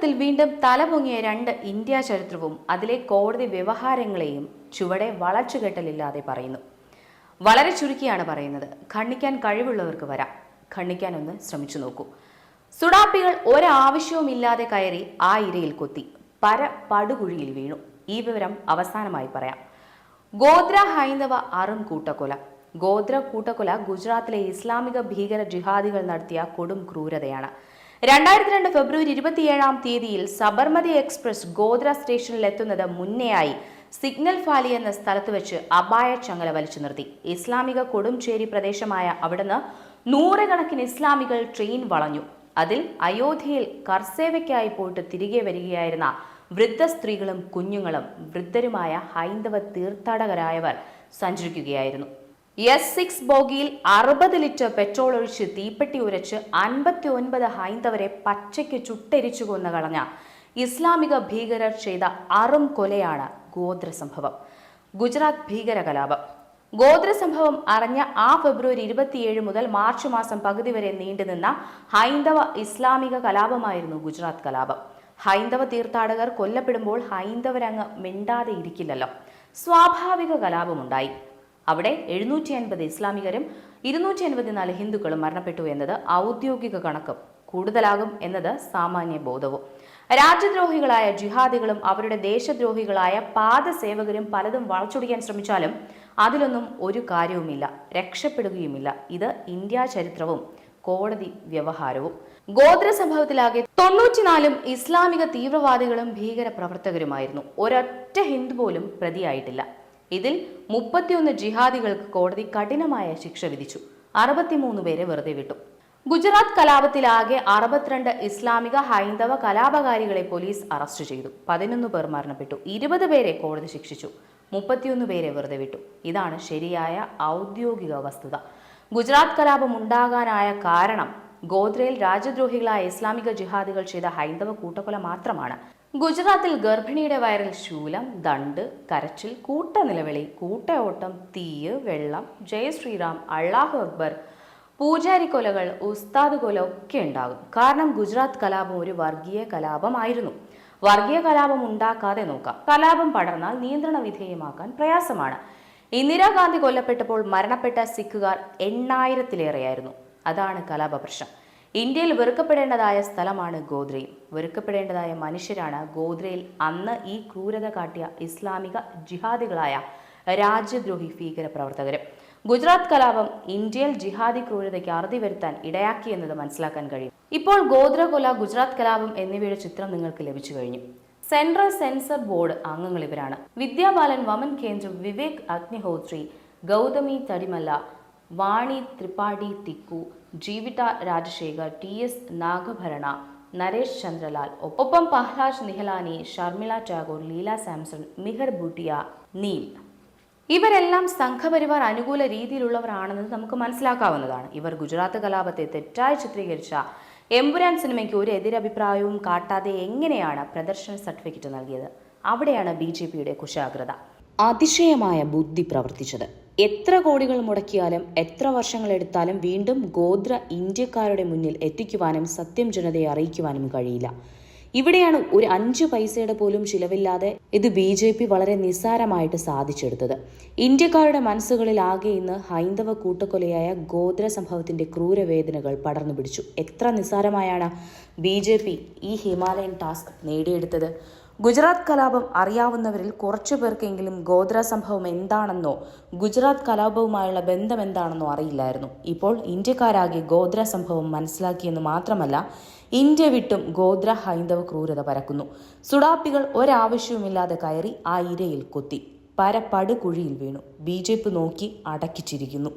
സമൂഹത്തിൽ വീണ്ടും തലപൊങ്ങിയ രണ്ട് ഇന്ത്യ ചരിത്രവും അതിലെ കോടതി വ്യവഹാരങ്ങളെയും ചുവടെ വളച്ചുകെട്ടലില്ലാതെ പറയുന്നു. വളരെ ചുരുക്കിയാണ് പറയുന്നത്. ഖണ്ഡിക്കാൻ കഴിവുള്ളവർക്ക് വരാം. ഖണ്ഡിക്കാൻ ഒന്ന് ശ്രമിച്ചു നോക്കൂ. സുഡാപ്പികൾ ഒരാവശ്യവുമില്ലാതെ കയറി ആ ഇരയിൽ കൊത്തി പടുകുഴിയിൽ വീണു. ഈ വിവരം അവസാനമായി പറയാം. ഗോദ്ര ഹൈന്ദവ അറും കൂട്ടക്കൊല. ഗോദ്ര കൂട്ടക്കൊല ഗുജറാത്തിലെ ഇസ്ലാമിക ഭീകര ജിഹാദികൾ നടത്തിയ കൊടും ക്രൂരതയാണ്. 2002 ഫെബ്രുവരി 27 സബർമതി എക്സ്പ്രസ് ഗോദ്ര സ്റ്റേഷനിൽ എത്തുന്നത് മുന്നെയായി സിഗ്നൽ ഫാലി എന്ന സ്ഥലത്ത് വെച്ച് അപായ ചങ്ങല വലിച്ചു നിർത്തി. ഇസ്ലാമിക കൊടുംചേരി പ്രദേശമായ അവിടുന്ന് നൂറുകണക്കിന് ഇസ്ലാമികൾ ട്രെയിൻ വളഞ്ഞു. അതിൽ അയോധ്യയിൽ കർസേവയ്ക്കായി പോയിട്ട് തിരികെ വരികയായിരുന്ന വൃദ്ധ സ്ത്രീകളും കുഞ്ഞുങ്ങളും വൃദ്ധരുമായ ഹൈന്ദവ തീർത്ഥാടകരായവർ സഞ്ചരിക്കുകയായിരുന്നു. S6 ബോഗിയിൽ 60 ലിറ്റർ പെട്രോൾ ഒഴിച്ച് തീപ്പെട്ടി ഉരച്ച് 59 ഹൈന്ദവരെ പച്ചയ്ക്ക് ചുട്ടരിച്ചു കൊന്നു കളഞ്ഞ ഇസ്ലാമിക ഭീകരർ ചെയ്ത അറും കൊലയാണ് ഗോദ്ര സംഭവം. ഗുജറാത്ത് ഭീകര കലാപം. ഗോദ്ര സംഭവം അറിഞ്ഞ ആ ഫെബ്രുവരി 27 മുതൽ മാർച്ച് മാസം പകുതി വരെ നീണ്ടുനിന്ന ഹൈന്ദവ ഇസ്ലാമിക കലാപമായിരുന്നു ഗുജറാത്ത് കലാപം. ഹൈന്ദവ തീർത്ഥാടകർ കൊല്ലപ്പെടുമ്പോൾ ഹൈന്ദവരങ്ങ് മിണ്ടാതെ ഇരിക്കില്ലല്ലോ. സ്വാഭാവിക കലാപമുണ്ടായി. അവിടെ 750 ഇസ്ലാമികരും 284 ഹിന്ദുക്കളും മരണപ്പെട്ടു എന്നത് ഔദ്യോഗിക കണക്കും. കൂടുതലാകും എന്നത് സാമാന്യ ബോധവും. രാജ്യദ്രോഹികളായ ജിഹാദികളും അവരുടെ ദേശദ്രോഹികളായ പാദസേവകരും പലതും വളച്ചൊടിക്കാൻ ശ്രമിച്ചാലും അതിലൊന്നും ഒരു കാര്യവുമില്ല, രക്ഷപ്പെടുകയുമില്ല. ഇത് ഇന്ത്യ ചരിത്രവും കോടതി വ്യവഹാരവും. ഗോദ്ര സംഭവത്തിലാകെ 94 ഇസ്ലാമിക തീവ്രവാദികളും ഭീകര പ്രവർത്തകരുമായിരുന്നു. ഒരൊറ്റ ഹിന്ദു പോലും പ്രതിയായിട്ടില്ല. ഇതിൽ 31 ജിഹാദികൾക്ക് കോടതി കഠിനമായ ശിക്ഷ വിധിച്ചു. 63 പേരെ വെറുതെ വിട്ടു. ഗുജറാത്ത് കലാപത്തിലാകെ 62 ഇസ്ലാമിക ഹൈന്ദവ കലാപകാരികളെ പോലീസ് അറസ്റ്റ് ചെയ്തു. 11 പേർ മരണപ്പെട്ടു. 20 പേരെ കോടതി ശിക്ഷിച്ചു. 31 പേരെ വെറുതെ വിട്ടു. ഇതാണ് ശരിയായ ഔദ്യോഗിക വസ്തുത. ഗുജറാത്ത് കലാപം ഉണ്ടാകാനായ കാരണം ഗോദ്രയിൽ രാജ്യദ്രോഹികളായ ഇസ്ലാമിക ജിഹാദികൾ ചെയ്ത ഹൈന്ദവ കൂട്ടക്കൊല മാത്രമാണ്. ഗുജറാത്തിൽ ഗർഭിണിയുടെ വയറിൽ ശൂലം, ദണ്ട്, കരച്ചിൽ, കൂട്ടനിലവിളി, കൂട്ടയോട്ടം, തീയ്, വെള്ളം, ജയ ശ്രീറാം, അള്ളാഹു അക്ബർ, പൂജാരിക്കൊലകൾ, ഉസ്താദ് കൊല ഒക്കെ ഉണ്ടാകും. കാരണം ഗുജറാത്ത് കലാപം ഒരു വർഗീയ കലാപമായിരുന്നു. വർഗീയ കലാപം ഉണ്ടാക്കാതെ നോക്കാം. കലാപം പടർന്നാൽ നിയന്ത്രണ വിധേയമാക്കാൻ പ്രയാസമാണ്. ഇന്ദിരാഗാന്ധി കൊല്ലപ്പെട്ടപ്പോൾ മരണപ്പെട്ട സിഖുകാർ 8000-ലേറെയായിരുന്നു. അതാണ് കലാപ പ്രശ്നം. ഇന്ത്യയിൽ വെറുക്കപ്പെടേണ്ടതായ സ്ഥലമാണ് ഗോദ്രയും. വെറുക്കപ്പെടേണ്ടതായ മനുഷ്യരാണ് ഗോദ്രയിൽ അന്ന് ഈ ക്രൂരത കാട്ടിയ ഇസ്ലാമിക ജിഹാദികളായ രാജ്യദ്രോഹി ഭീകര പ്രവർത്തകരും. ഗുജറാത്ത് കലാപം ഇന്ത്യയിൽ ജിഹാദി ക്രൂരതയ്ക്ക് അറുതി വരുത്താൻ ഇടയാക്കിയെന്നത് മനസ്സിലാക്കാൻ കഴിയും. ഇപ്പോൾ ഗോദ്ര കൊല, ഗുജറാത്ത് കലാപം എന്നിവയുടെ ചിത്രം നിങ്ങൾക്ക് ലഭിച്ചു കഴിഞ്ഞു. സെൻട്രൽ സെൻസർ ബോർഡ് അംഗങ്ങൾ ഇവരാണ്: വിദ്യാബാലൻ, വമൻ കേന്ദ്രം, വിവേക് അഗ്നിഹോത്രി, ഗൗതമി തടിമല്ല, വാണി ത്രിപാഠി ടിക്കു, ജീവിത രാജശേഖർ, TS നാഗഭരണ, നരേഷ് ചന്ദ്രലാൽ, ഒപ്പം പഹ്ലാജ് നിഹലാനി, ഷർമിള ടാഗോർ, ലീല സാംസൺ, മിഹർ ബൂട്ടിയ, നീൽ. ഇവരെല്ലാം സംഘപരിവാർ അനുകൂല രീതിയിലുള്ളവരാണെന്നത് നമുക്ക് മനസ്സിലാക്കാവുന്നതാണ്. ഇവർ ഗുജറാത്ത് കലാപത്തെ തെറ്റായി ചിത്രീകരിച്ച എമ്പുരാൻ സിനിമയ്ക്ക് ഒരു എതിരഭിപ്രായവും കാട്ടാതെ എങ്ങനെയാണ് പ്രദർശന സർട്ടിഫിക്കറ്റ് നൽകിയത്? അവിടെയാണ് BJPയുടെ കുശാഗ്രത. അതിശയമായ ബുദ്ധി പ്രവർത്തിച്ചത്. എത്ര കോടികൾ മുടക്കിയാലും എത്ര വർഷങ്ങളെടുത്താലും വീണ്ടും ഗോദ്ര ഇന്ത്യക്കാരുടെ മുന്നിൽ എത്തിക്കുവാനും സത്യം ജനതയെ അറിയിക്കുവാനും കഴിയില്ല. ഇവിടെയാണ് ഒരു 5 പൈസയുടെ പോലും ചിലവില്ലാതെ ഇത് BJP വളരെ നിസ്സാരമായിട്ട് സാധിച്ചെടുത്തത്. ഇന്ത്യക്കാരുടെ മനസ്സുകളിൽ ആകെ ഇന്ന് ഹൈന്ദവ കൂട്ടക്കൊലയായ ഗോദ്ര സംഭവത്തിന്റെ ക്രൂരവേദനകൾ പടർന്നു പിടിച്ചു. എത്ര നിസ്സാരമായാണ് BJP ഈ ഹിമാലയൻ ടാസ്ക് നേടിയെടുത്തത്? ഗുജറാത്ത് കലാപം അറിയാവുന്നവരിൽ കുറച്ചു പേർക്കെങ്കിലും ഗോദ്ര സംഭവം എന്താണെന്നോ ഗുജറാത്ത് കലാപവുമായുള്ള ബന്ധം എന്താണെന്നോ അറിയില്ലായിരുന്നു. ഇപ്പോൾ ഇന്ത്യക്കാരാകെ ഗോദ്ര സംഭവം മനസ്സിലാക്കിയെന്ന് മാത്രമല്ല, ഇന്ത്യ വിട്ടും ഗോദ്ര ഹൈന്ദവ ക്രൂരത പരക്കുന്നു. സുഡാപ്പികൾ ഒരാവശ്യവുമില്ലാതെ കയറി ആ ഇരയിൽ കൊത്തി പടുകുഴിയിൽ വീണു. BJP നോക്കി അടക്കിച്ചിരിക്കുന്നു.